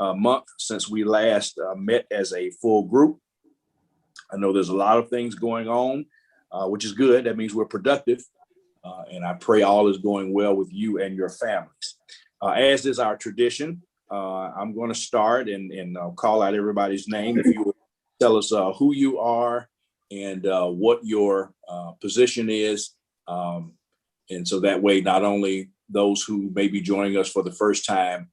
month since we last met as a full group. I know there's a lot of things going on, which is good. That means we're productive. And I pray all is going well with you and your families. As is our tradition, I'm going to start and call out everybody's name. If you will tell us who you are and what your position is. And so that way, not only those who may be joining us for the first time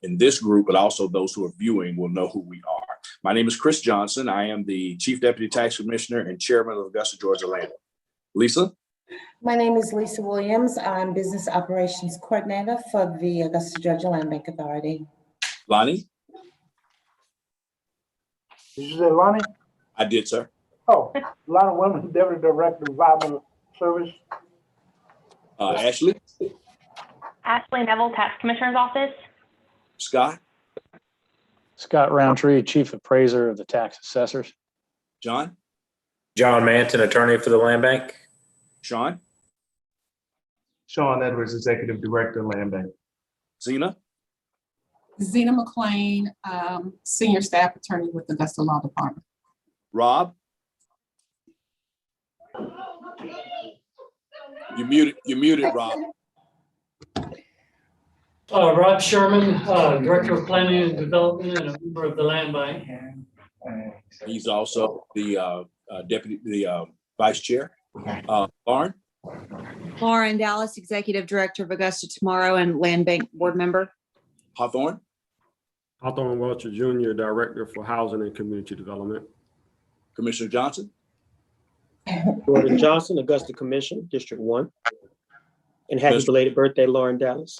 in this group, but also those who are viewing will know who we are. My name is Chris Johnson. I am the Chief Deputy Tax Commissioner and Chairman of Augusta, Georgia Land. Lisa? My name is Lisa Williams. I'm Business Operations Coordinator for the Augusta, Georgia Land Bank Authority. Lonnie? Did you say Lonnie? I did, sir. Oh, Lonnie Williams, Deputy Director of Environmental Service. Ashley? Ashley Neville, Tax Commissioner's Office. Scott? Scott Roundtree, Chief Appraiser of the Tax Assessors. John? John Manton, Attorney for the Land Bank. Sean? Sean Edwards, Executive Director, Land Bank. Zena? Zena McLean, Senior Staff Attorney with the Augusta Law Department. Rob? You're muted, Rob. Rob Sherman, Director of Planning and Development and a member of the Land Bank. He's also the Vice Chair. Lauren? Lauren Dallas, Executive Director of Augusta Tomorrow and Land Bank Board Member. Hawthorne? Hawthorne Welcher Jr., Director for Housing and Community Development. Commissioner Johnson? Gordon Johnson, Augusta Commission, District 1. And happy belated birthday, Lauren Dallas.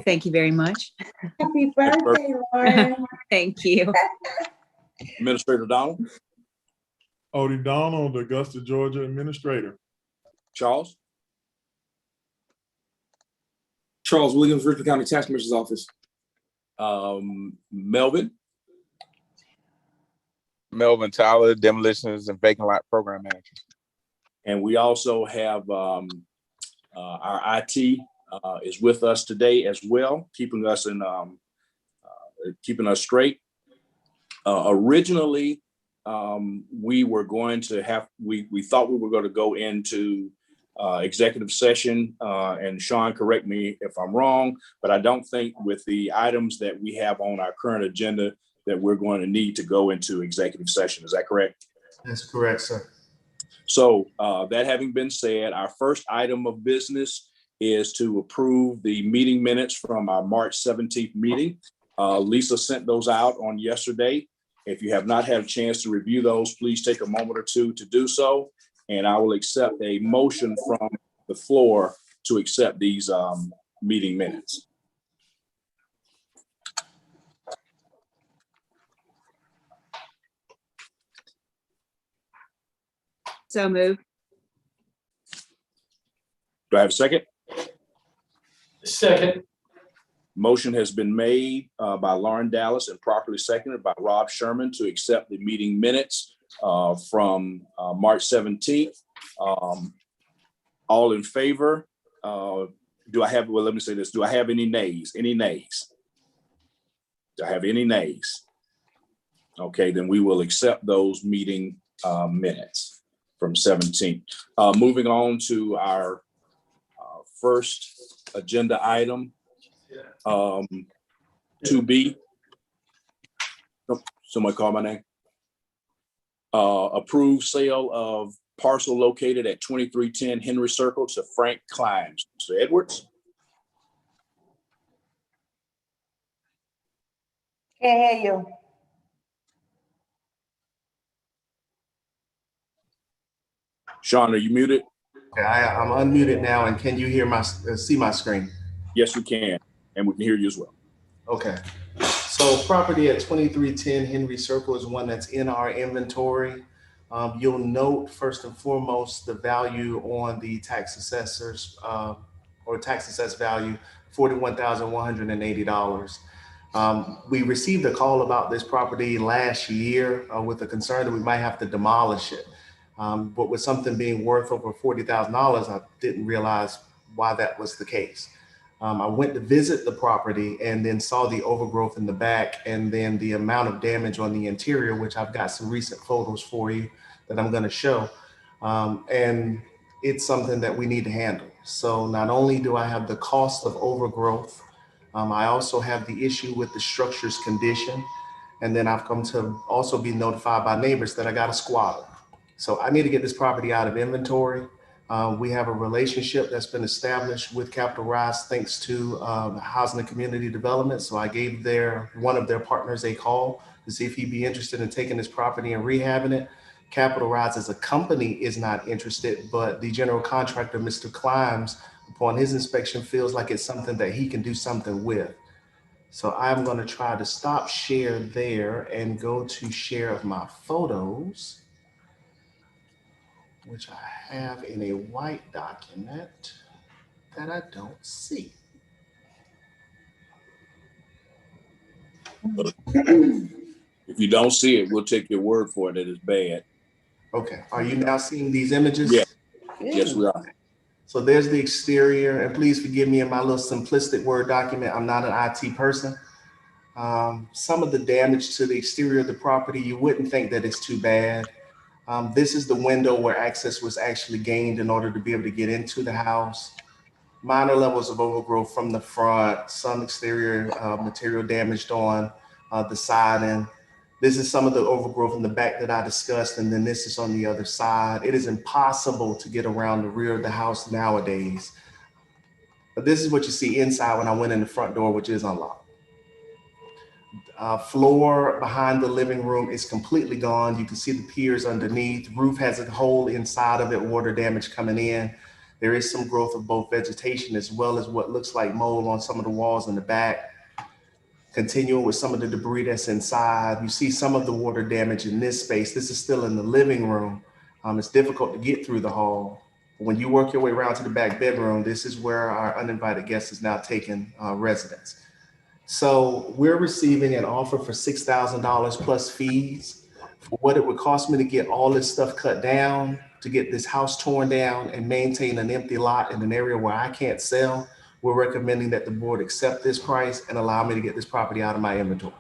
Thank you very much. Happy birthday, Lauren. Thank you. Administrator Donald? Odie Donald, the Augusta, Georgia Administrator. Charles? Charles Williams, Richmond County Tax Commissioner's Office. Melvin? Melvin Tyler, Demolitions and Vacant Lot Program Manager. And we also have our IT is with us today as well, keeping us straight. Originally, we were going to have, we thought we were going to go into executive session, and Sean, correct me if I'm wrong, but I don't think with the items that we have on our current agenda that we're going to need to go into executive session. Is that correct? That's correct, sir. So that having been said, our first item of business is to approve the meeting minutes from our March 17th meeting. Lisa sent those out on yesterday. If you have not had a chance to review those, please take a moment or two to do so. And I will accept a motion from the floor to accept these meeting minutes. So moved. Do I have a second? Second. Motion has been made by Lauren Dallas and properly seconded by Rob Sherman to accept the meeting minutes from March 17th. All in favor? Do I have, well, let me say this. Do I have any nays? Any nays? Do I have any nays? Okay, then we will accept those meeting minutes from 17th. Moving on to our first agenda item, 2B. Oh, somebody call my name. Approved sale of parcel located at 2310 Henry Circle to Frank Klein. Mr. Edwards. Can't hear you. Sean, are you muted? Okay, I'm unmuted now, and can you hear see my screen? Yes, we can, and we can hear you as well. Okay. So property at 2310 Henry Circle is one that's in our inventory. You'll note first and foremost the value on the tax assessors or tax assessed value, $41,180. We received a call about this property last year with a concern that we might have to demolish it. But with something being worth over $40,000, I didn't realize why that was the case. I went to visit the property and then saw the overgrowth in the back and then the amount of damage on the interior, which I've got some recent photos for you that I'm going to show. And it's something that we need to handle. So not only do I have the cost of overgrowth, I also have the issue with the structure's condition. And then I've come to also be notified by neighbors that I got a squatter. So I need to get this property out of inventory. We have a relationship that's been established with Capital Rise thanks to Housing and Community Development. So I gave one of their partners a call to see if he'd be interested in taking this property and rehabbing it. Capital Rise as a company is not interested, but the general contractor, Mr. Climbs, upon his inspection, feels like it's something that he can do something with. So I'm going to try to stop share there and go to share of my photos, which I have in a white document that I don't see. If you don't see it, we'll take your word for it that it's bad. Okay, are you now seeing these images? Yeah. Yes, we are. So there's the exterior, and please forgive me in my little simplistic Word document. I'm not an IT person. Some of the damage to the exterior of the property, you wouldn't think that it's too bad. This is the window where access was actually gained in order to be able to get into the house. Minor levels of overgrowth from the front, some exterior material damaged on the siding. This is some of the overgrowth in the back that I discussed, and then this is on the other side. It is impossible to get around the rear of the house nowadays. But this is what you see inside when I went in the front door, which is unlocked. Floor behind the living room is completely gone. You can see the piers underneath. Roof has a hole inside of it, water damage coming in. There is some growth of both vegetation as well as what looks like mold on some of the walls in the back. Continuing with some of the debris that's inside, you see some of the water damage in this space. This is still in the living room. It's difficult to get through the hall. When you work your way around to the back bedroom, this is where our uninvited guest is now taking residence. So we're receiving an offer for $6,000 plus fees for what it would cost me to get all this stuff cut down, to get this house torn down and maintain an empty lot in an area where I can't sell. We're recommending that the board accept this price and allow me to get this property out of my inventory.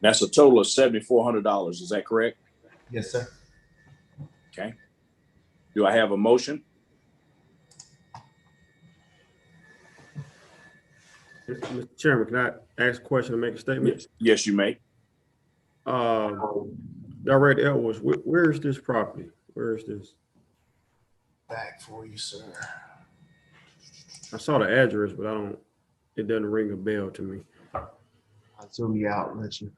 That's a total of $7,400. Is that correct? Yes, sir. Okay. Do I have a motion? Mr. Chairman, can I ask a question and make a statement? Yes, you may. Director Edwards, where is this property? Where is this? Back for you, sir. I saw the address, but it doesn't ring a bell to me. I'll zoom you out and let you.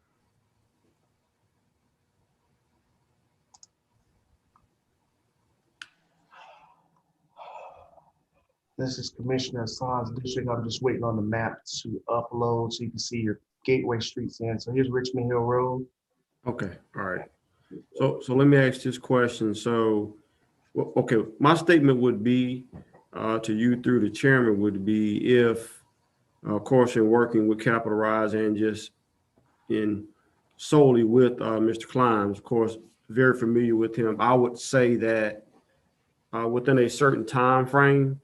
This is Commissioner Hassan's district. I'm just waiting on the map to upload so you can see your gateway streets in. So here's Richmond Hill Road. Okay, all right. So let me ask this question. So, okay, my statement would be to you through the chairman would be if, of course, in working with Capital Rise and just in solely with Mr. Climbs, of course, very familiar with him. I would say that within a certain time frame,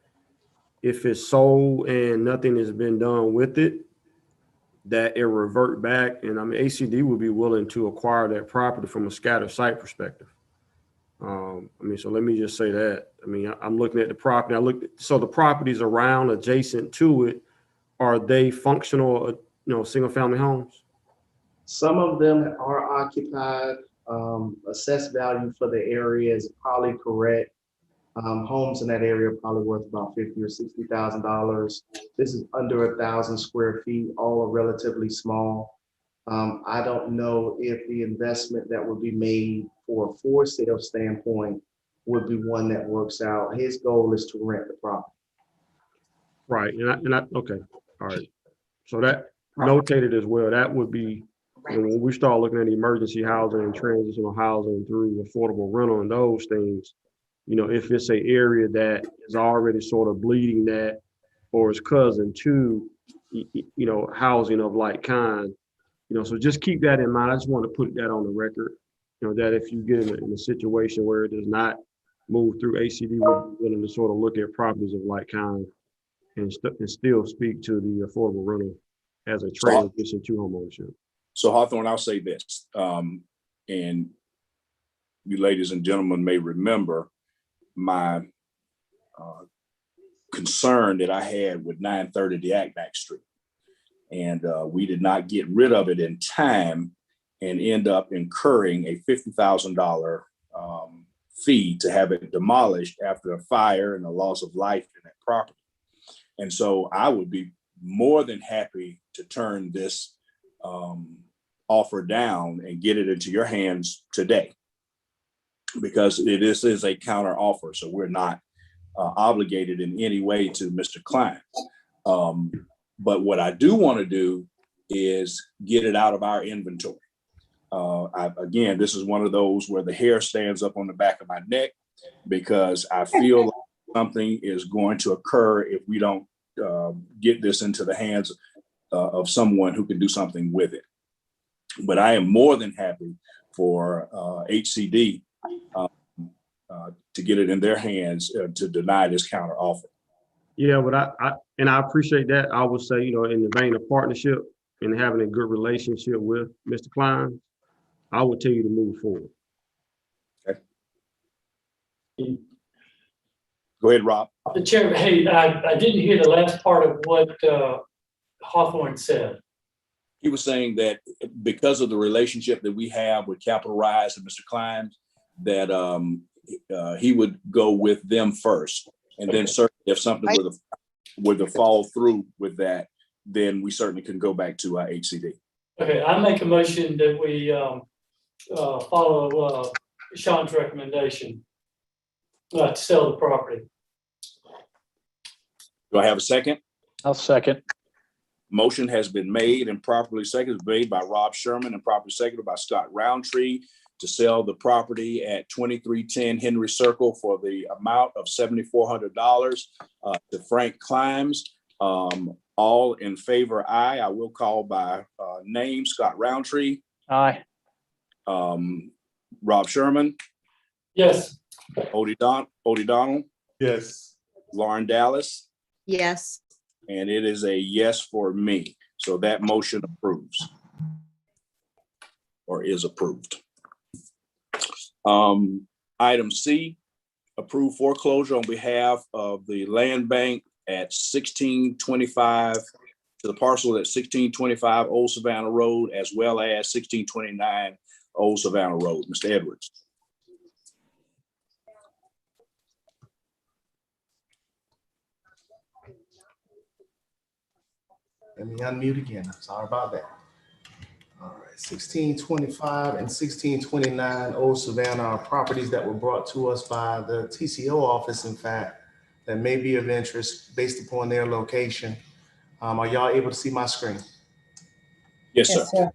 if it's sold and nothing has been done with it, that it revert back. And I mean, ACD would be willing to acquire that property from a scattered site perspective. I mean, so let me just say that. I mean, I'm looking at the property. So the properties around adjacent to it, are they functional, single family homes? Some of them are occupied. Assessed value for the area is probably correct. Homes in that area are probably worth about $50,000 or $60,000. This is under 1,000 square feet, all are relatively small. I don't know if the investment that would be made for a for sale standpoint would be one that works out. His goal is to rent the property. Right, okay, all right. So that notated as well, that would be, when we start looking at emergency housing and transitional housing through affordable rental and those things, if it's an area that is already sort of bleeding that or is cousin to, housing of like kind, so just keep that in mind. I just want to put that on the record, that if you get in a situation where it does not move through, ACD will be willing to sort of look at properties of like kind. and still speak to the affordable rental as a transition to homeownership. So Hawthorne, I'll say this, and you ladies and gentlemen may remember my concern that I had with 930 Diagnac Street. And we did not get rid of it in time and end up incurring a $50,000 fee to have it demolished after a fire and the loss of life in that property. And so I would be more than happy to turn this offer down and get it into your hands today, because this is a counter offer. So we're not obligated in any way to Mr. Klein. But what I do want to do is get it out of our inventory. Again, this is one of those where the hair stands up on the back of my neck, because I feel like something is going to occur if we don't get this into the hands of someone who can do something with it. But I am more than happy for HCD to get it in their hands to deny this counter offer. Yeah, but I appreciate that. I would say, in the vein of partnership and having a good relationship with Mr. Klein, I would tell you to move forward. Okay. Go ahead, Rob. The chairman, hey, I didn't hear the last part of what Hawthorne said. He was saying that because of the relationship that we have with Capital Rise and Mr. Klein, that he would go with them first. And then certainly if something were to fall through with that, then we certainly can go back to our HCD. Okay, I make a motion that we follow Sean's recommendation to sell the property. Do I have a second? I'll second. Motion has been made and properly seconded, made by Rob Sherman and properly seconded by Scott Roundtree to sell the property at 2310 Henry Circle for the amount of $7,400 to Frank Climbs. All in favor, aye. I will call by name. Scott Roundtree. Aye. Rob Sherman. Yes. Odie Donald. Yes. Lauren Dallas. Yes. And it is a yes for me. So that motion approves or is approved. Item C, approve foreclosure on behalf of the land bank at 1625 to the parcel at 1625 Old Savannah Road, as well as 1629 Old Savannah Road. Mr. Edwards. Let me unmute again. Sorry about that. All right, 1625 and 1629 Old Savannah are properties that were brought to us by the TCO office, in fact, that may be of interest based upon their location. Are y'all able to see my screen? Yes, sir. Yes,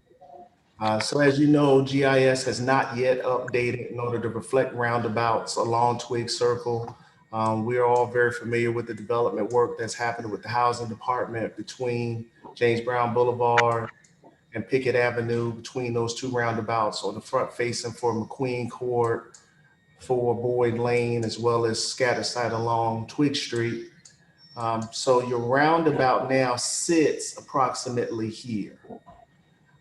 sir. So as you know, GIS has not yet updated in order to reflect roundabouts along Twig Circle. We are all very familiar with the development work that's happening with the housing department between James Brown Boulevard and Pickett Avenue, between those two roundabouts on the front facing for McQueen Court, for Boyd Lane, as well as scatter site along Twig Street. So your roundabout now sits approximately here.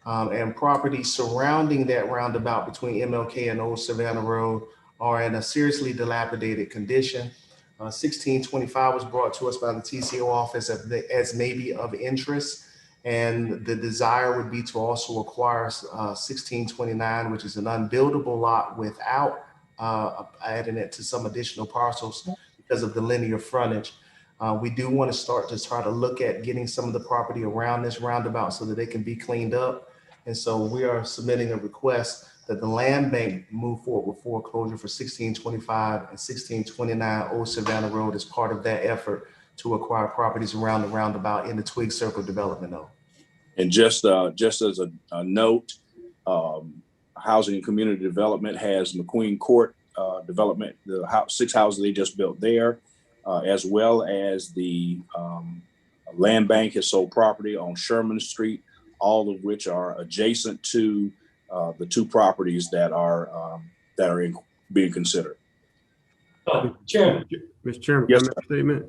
And properties surrounding that roundabout between MLK and Old Savannah Road are in a seriously dilapidated condition. 1625 was brought to us by the TCO office as maybe of interest. And the desire would be to also acquire 1629, which is an unbuildable lot without adding it to some additional parcels because of the linear frontage. We do want to start to try to look at getting some of the property around this roundabout so that they can be cleaned up. And so we are submitting a request that the land bank move forward with foreclosure for 1625 and 1629 Old Savannah Road as part of that effort to acquire properties around the roundabout in the Twig Circle development though. And just as a note, Housing and Community Development has McQueen Court development, the 6 houses they just built there, as well as the land bank has sold property on Sherman Street, all of which are adjacent to the two properties that are being considered. Chairman. Mr. Chairman, yes, can I make a statement?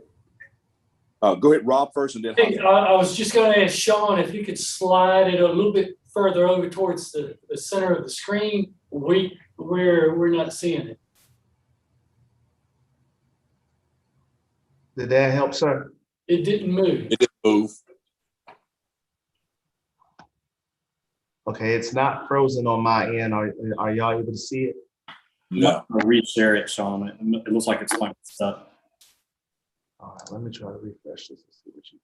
Go ahead, Rob, first, and then Hey, Hawthorne. I was just gonna ask Sean if you could slide it a little bit further over towards the center of the screen. We're not seeing it. Did that help, sir? It didn't move. It didn't move. Okay, it's not frozen on my end. Are y'all able to see it? No. Reshare it, Sean. It looks like it's like stuck. All right, let me try to refresh this and see what you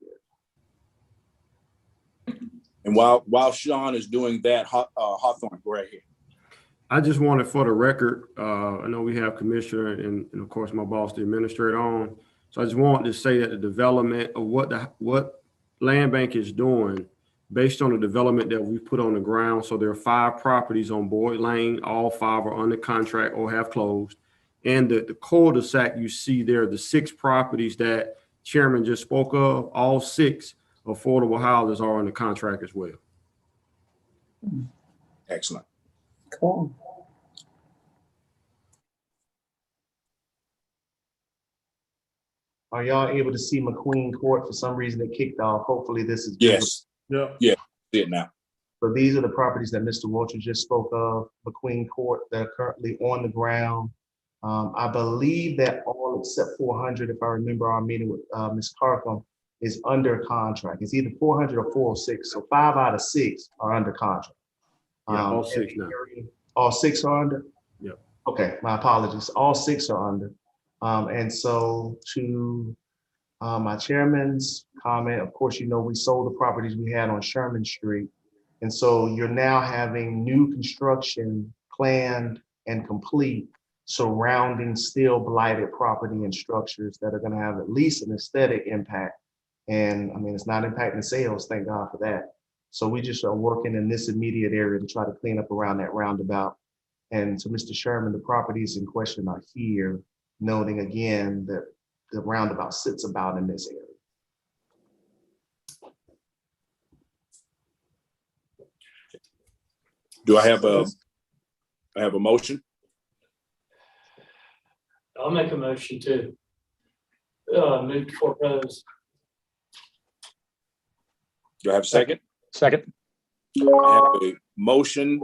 get. And while Sean is doing that, Hawthorne, go right here. I just wanted for the record, I know we have Commissioner and of course my boss, the administrator on. So I just wanted to say that the development of what Land Bank is doing based on the development that we put on the ground. So there are 5 properties on Boyd Lane. All 5 are under contract or have closed. And the cul-de-sac you see there, the 6 properties that Chairman just spoke of, all 6 affordable houses are under contract as well. Excellent. Cool. Are y'all able to see McQueen Court? For some reason it kicked off. Hopefully this is Yes. Yeah. Yeah. See it now. So these are the properties that Mr. Wiltshire just spoke of, McQueen Court, that are currently on the ground. I believe that all except 400, if I remember our meeting with Ms. Carcom, is under contract. It's either 400 or 406. So 5 out of 6 are under contract. Yeah, all 6 now. All 6 are under? Yep. Okay, my apologies. All 6 are under. And so to my chairman's comment, of course, you know, we sold the properties we had on Sherman Street. And so you're now having new construction planned and complete surrounding still blighted property and structures that are going to have at least an aesthetic impact. And I mean, it's not impacting sales, thank God for that. So we just are working in this immediate area to try to clean up around that roundabout. And to Mr. Sherman, the properties in question are here, noting again that the roundabout sits about in this area. Do I have a motion? I'll make a motion to move to foreclose. Do I have a second? Second. I have a motion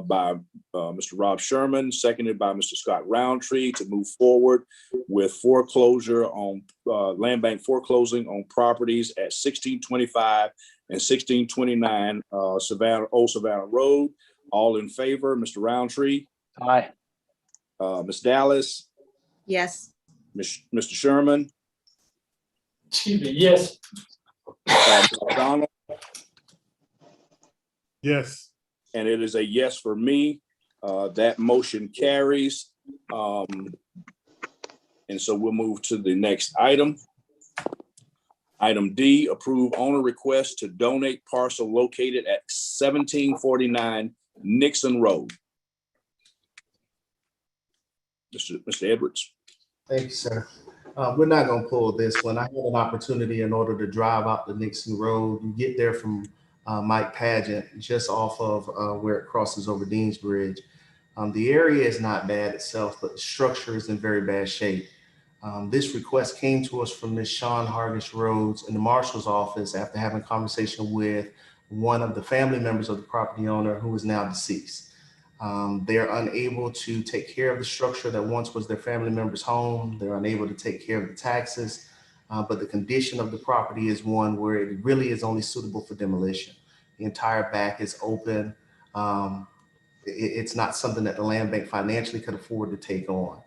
by Mr. Rob Sherman, seconded by Mr. Scott Roundtree, to move forward with foreclosure on land bank foreclosing on properties at 1625 and 1629 Old Savannah Road. All in favor, Mr. Roundtree? Aye. Ms. Dallas? Yes. Mr. Sherman? Excuse me, yes. Mr. Donald? Yes. And it is a yes for me. That motion carries. And so we'll move to the next item. Item D, approve owner request to donate parcel located at 1749 Nixon Road. Mr. Edwards. Thank you, sir. We're not going to pull this one. I had an opportunity in order to drive out the Nixon Road. You get there from Mike Pageant, just off of where it crosses over Dean's Bridge. The area is not bad itself, but the structure is in very bad shape. This request came to us from Ms. Sean Hargis Rhodes in the marshal's office after having a conversation with one of the family members of the property owner who is now deceased. They're unable to take care of the structure that once was their family member's home. They're unable to take care of the taxes, but the condition of the property is one where it really is only suitable for demolition. The entire back is open. It's not something that the land bank financially could afford to take on.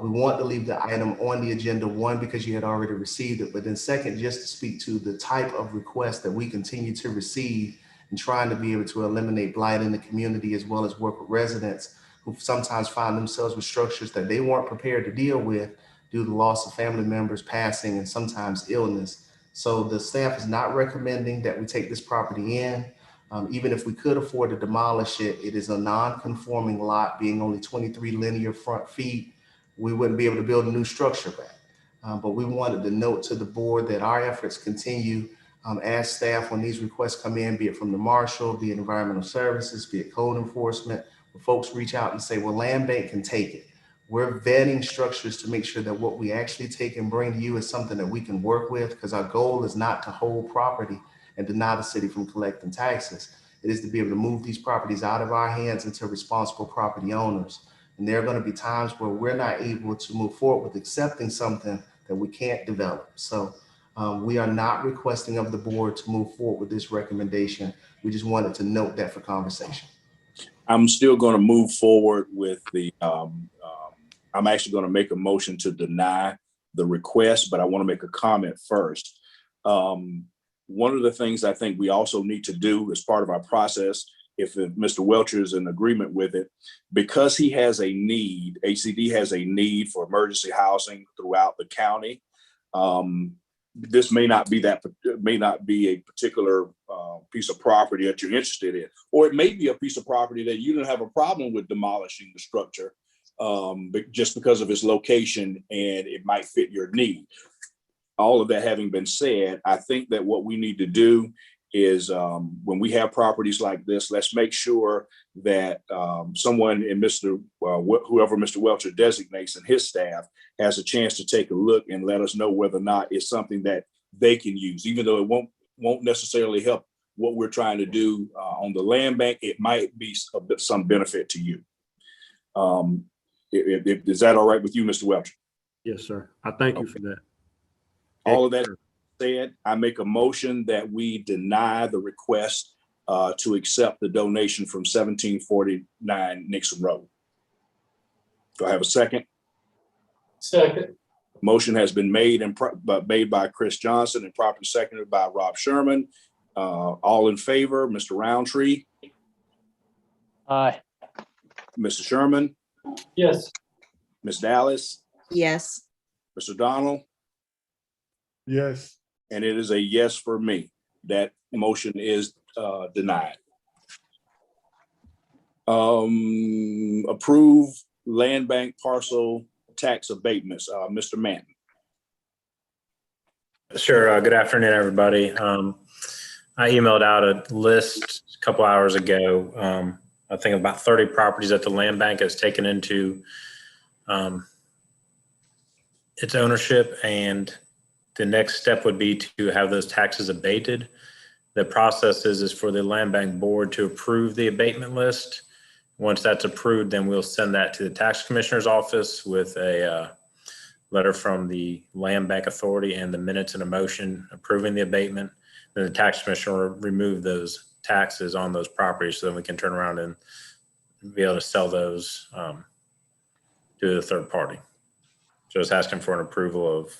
We want to leave the item on the agenda, one, because you had already received it, but then second, just to speak to the type of requests that we continue to receive and trying to be able to eliminate blight in the community, as well as work with residents who sometimes find themselves with structures that they weren't prepared to deal with due to loss of family members, passing, and sometimes illness. So the staff is not recommending that we take this property in. Even if we could afford to demolish it, it is a non-conforming lot, being only 23 linear front feet. We wouldn't be able to build a new structure back. But we wanted to note to the board that our efforts continue as staff when these requests come in, be it from the marshal, be it environmental services, be it code enforcement, where folks reach out and say, well, land bank can take it. We're vetting structures to make sure that what we actually take and bring to you is something that we can work with, because our goal is not to hold property and deny the city from collecting taxes. It is to be able to move these properties out of our hands into responsible property owners. And there are going to be times where we're not able to move forward with accepting something that we can't develop. So we are not requesting of the board to move forward with this recommendation. We just wanted to note that for conversation. I'm still going to move forward with the, I'm actually going to make a motion to deny the request, but I want to make a comment first. One of the things I think we also need to do as part of our process, if Mr. Welcher is in agreement with it, because he has a need, ACD has a need for emergency housing throughout the county. This may not be a particular piece of property that you're interested in, or it may be a piece of property that you don't have a problem with demolishing the structure but just because of its location and it might fit your need. All of that having been said, I think that what we need to do is when we have properties like this, let's make sure that someone in whoever Mr. Welcher designates and his staff has a chance to take a look and let us know whether or not it's something that they can use, even though it won't necessarily help what we're trying to do on the land bank. It might be some benefit to you. Is that all right with you, Mr. Welcher? Yes, sir. I thank you for that. All of that said, I make a motion that we deny the request to accept the donation from 1749 Nixon Road. Do I have a second? Second. Motion has been made made by Chris Johnson and properly seconded by Rob Sherman. All in favor, Mr. Roundtree, Aye. Mr. Sherman, Yes. Ms. Dallas, Yes. Mr. Donald, Yes. and it is a yes for me. That motion is denied. Approve land bank parcel tax abatements. Mr. Manton. Sure. Good afternoon, everybody. I emailed out a list a couple hours ago. I think about 30 properties that the land bank has taken into its ownership, and the next step would be to have those taxes abated. The process is for the land bank board to approve the abatement list. Once that's approved, then we'll send that to the tax commissioner's office with a letter from the land bank authority and the minutes and a motion approving the abatement. Then the tax commissioner will remove those taxes on those properties, so then we can turn around and be able to sell those to the third party. So it's asking for an approval of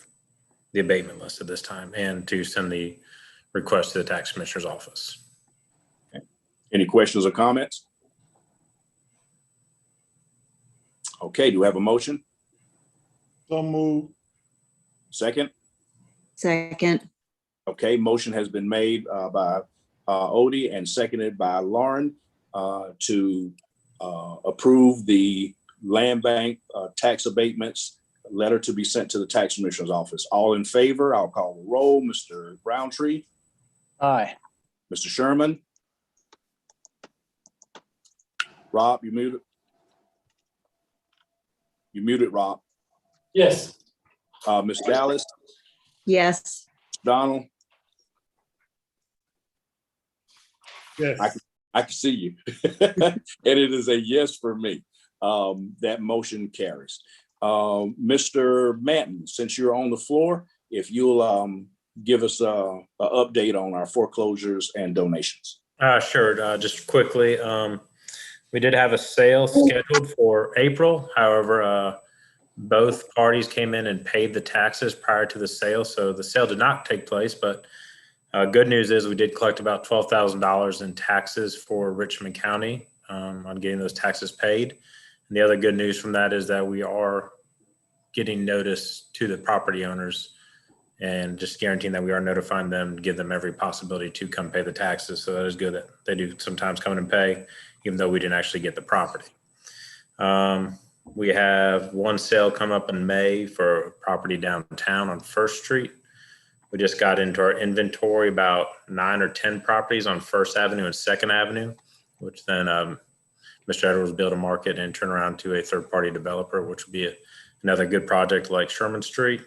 the abatement list at this time and to send the request to the tax commissioner's office. Okay. Any questions or comments? Okay, do we have a motion? So moved. Second? Second. Okay, motion has been made by Odie and seconded by Lauren to approve the land bank tax abatements letter to be sent to the tax commissioner's office. All in favor, I'll call the roll. Mr. Roundtree. Aye. Mr. Sherman. Rob, you muted. You muted, Rob. Yes. Ms. Dallas. Yes. Donald. Yes. I can see you. And it is a yes for me. That motion carries. Mr. Manton, since you're on the floor, if you'll give us an update on our foreclosures and donations. Sure. Just quickly, we did have a sale scheduled for April. However, both parties came in and paid the taxes prior to the sale. So the sale did not take place, but good news is we did collect about $12,000 in taxes for Richmond County on getting those taxes paid. And the other good news from that is that we are getting notice to the property owners and just guaranteeing that we are notifying them, give them every possibility to come pay the taxes. So that is good that they do sometimes come in and pay, even though we didn't actually get the property. We have one sale come up in May for a property downtown on First Street. We just got into our inventory about 9 or 10 properties on First Avenue and Second Avenue, which then Mr. Edwards be able to market and turn around to a third-party developer, which would be another good project like Sherman Street.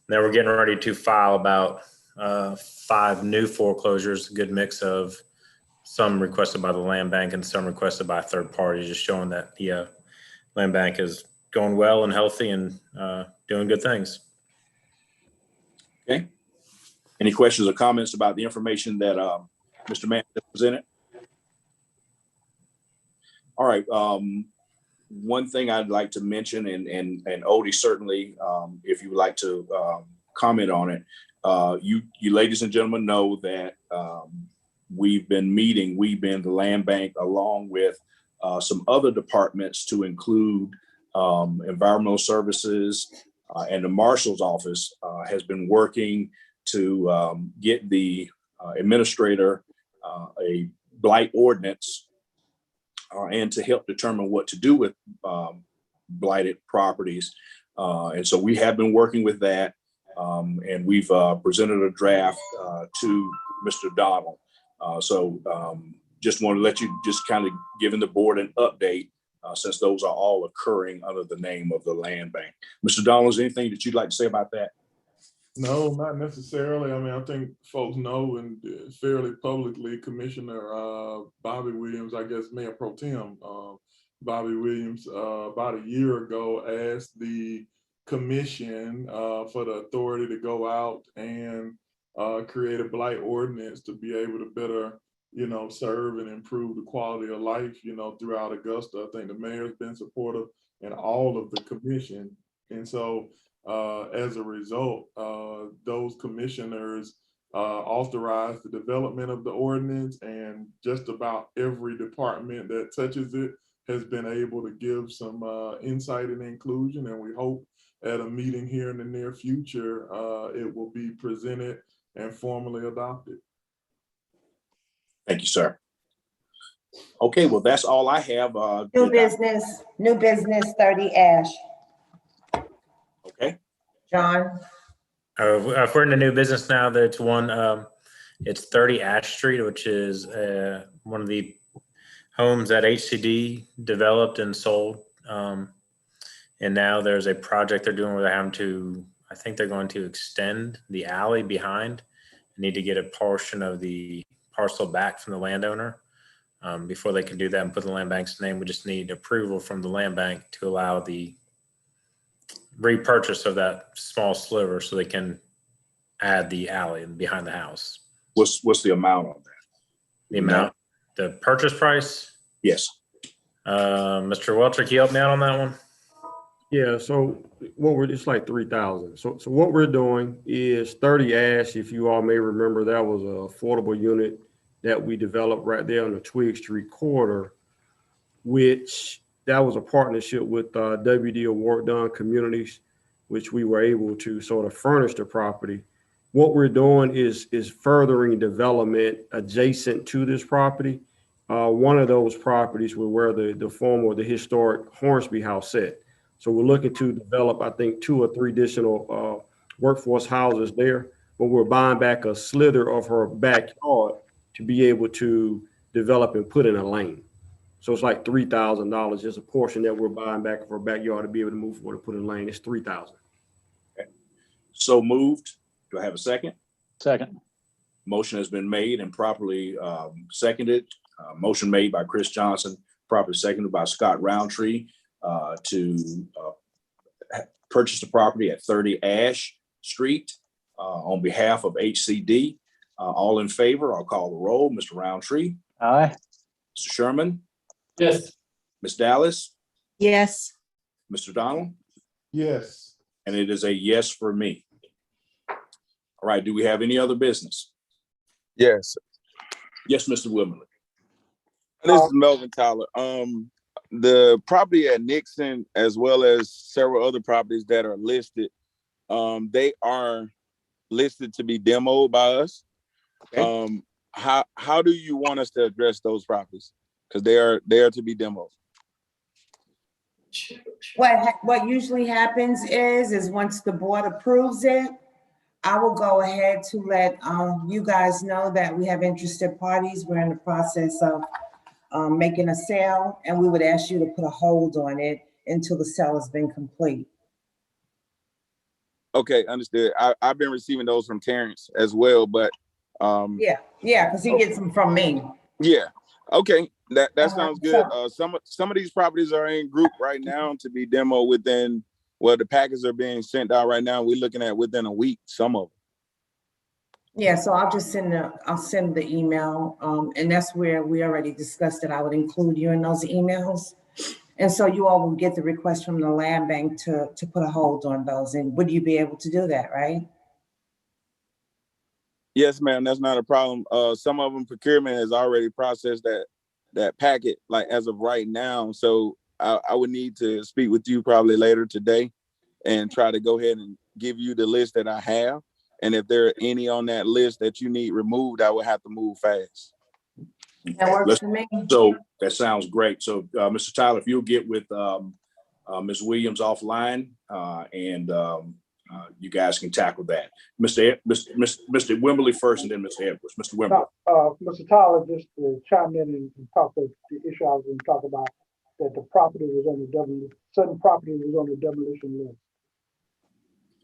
Now we're getting ready to file about 5 new foreclosures, a good mix of some requested by the land bank and some requested by third parties, just showing that the land bank is going well and healthy and doing good things. Okay. Any questions or comments about the information that Mr. Mann presented? All right. One thing I'd like to mention, and Odie, certainly, if you would like to comment on it, you ladies and gentlemen know that we've been meeting, the land bank, along with some other departments, to include environmental services and the marshal's office has been working to get the administrator a blight ordinance and to help determine what to do with blighted properties. And so we have been working with that, and we've presented a draft to Mr. Donald. So just want to let you just kind of giving the board an update since those are all occurring under the name of the land bank. Mr. Donald, is there anything that you'd like to say about that? No, not necessarily. I mean, I think folks know, and fairly publicly, Commissioner Bobby Williams, I guess Mayor Pro Tem Bobby Williams, about a year ago asked the commission for the authority to go out and create a blight ordinance to be able to better, serve and improve the quality of life, throughout Augusta. I think the mayor's been supportive and all of the commission. And so as a result, those commissioners authorized the development of the ordinance, and just about every department that touches it has been able to give some insight and inclusion. And we hope at a meeting here in the near future, it will be presented and formally adopted. Thank you, sir. Okay, well, that's all I have. New business, 30 Ash. Okay. John? If we're in the new business now, that's one, it's 30 Ash Street, which is one of the homes that HCD developed and sold. And now there's a project they're doing where they're having to, I think they're going to extend the alley behind. They need to get a portion of the parcel back from the landowner. Before they can do that and put the land bank's name, we just need approval from the land bank to allow the repurchase of that small sliver so they can add the alley behind the house. What's the amount on that? The amount, the purchase price? Yes. Mr. Welcher, can you help me out on that one? Yeah, so it's like 3,000. So what we're doing is 30 Ash, if you all may remember, that was an affordable unit that we developed right there on the Twig Street corridor, which that was a partnership with WD Award Done Communities, which we were able to sort of furnish the property. What we're doing is furthering development adjacent to this property. One of those properties were where the former, the historic Hornsby House sat. So we're looking to develop, I think, 2 or 3 additional workforce houses there, but we're buying back a slither of her backyard to be able to develop and put in a lane. So it's like $3,000. There's a portion that we're buying back of our backyard to be able to move forward and put in a lane. It's $3,000. Okay. So moved. Do I have a second? Second. Motion has been made and properly seconded. Motion made by Chris Johnson, properly seconded by Scott Roundtree to purchase the property at 30 Ash Street on behalf of HCD. All in favor, I'll call the roll. Mr. Roundtree. Aye. Mr. Sherman. Yes. Ms. Dallas. Yes. Mr. Donald. Yes. And it is a yes for me. All right, do we have any other business? Yes. Yes, Mr. Wilmerly. This is Melvin Tyler. The property at Nixon, as well as several other properties that are listed, they are listed to be demoed by us. Okay. How do you want us to address those properties? Because they are to be demoed. What usually happens is once the board approves it, I will go ahead to let you guys know that we have interested parties. We're in the process making a sale, and we would ask you to put a hold on it until the sale has been complete. Okay, understood. I've been receiving those from Terrence as well, but Yeah, because he gets them from me. yeah. Okay, that sounds good. So- Some of these properties are in group right now to be demoed within. Well, the packages are being sent out right now. We're looking at within a week. Some of them. Yeah, so I'll send the email, and that's where we already discussed that I would include you in those emails. And so you all will get the request from the land bank to put a hold on those. And would you be able to do that, right? Yes, ma'am. That's not a problem. Some of them procurement has already processed that packet, like as of right now. So I would need to speak with you probably later today and try to go ahead and give you the list that I have. And if there are any on that list that you need removed, I would have to move fast. That works for me. So that sounds great. So, Mr. Tyler, if you'll get with Ms. Williams offline, and you guys can tackle that. Mr. Wimberly first, and then Mr. Edwards. Mr. Wimberly. Mr. Tyler, just to chime in and talk about the issue I was going to talk about, that the property was on the certain property was on the demolition list.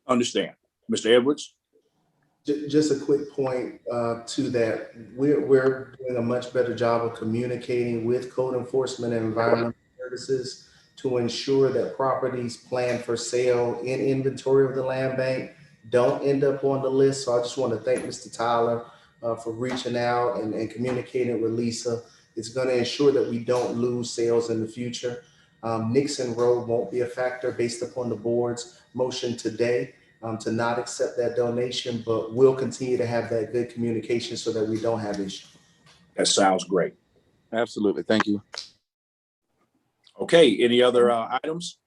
Understand. Mr. Edwards. Just a quick point to that. We're doing a much better job of communicating with code enforcement and environmental services to ensure that properties planned for sale in inventory of the land bank don't end up on the list. So I just want to thank Mr. Tyler for reaching out and communicating with Lisa. It's going to ensure that we don't lose sales in the future. Nixon Road won't be a factor based upon the board's motion today. To not accept that donation, but we'll continue to have that good communication so that we don't have issues. That sounds great. Absolutely. Thank you. Okay, any other items?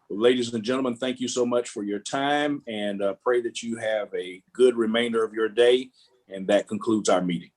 Well, ladies and gentlemen, thank you so much for your time, and pray that you have a good remainder of your day. And that concludes our meeting.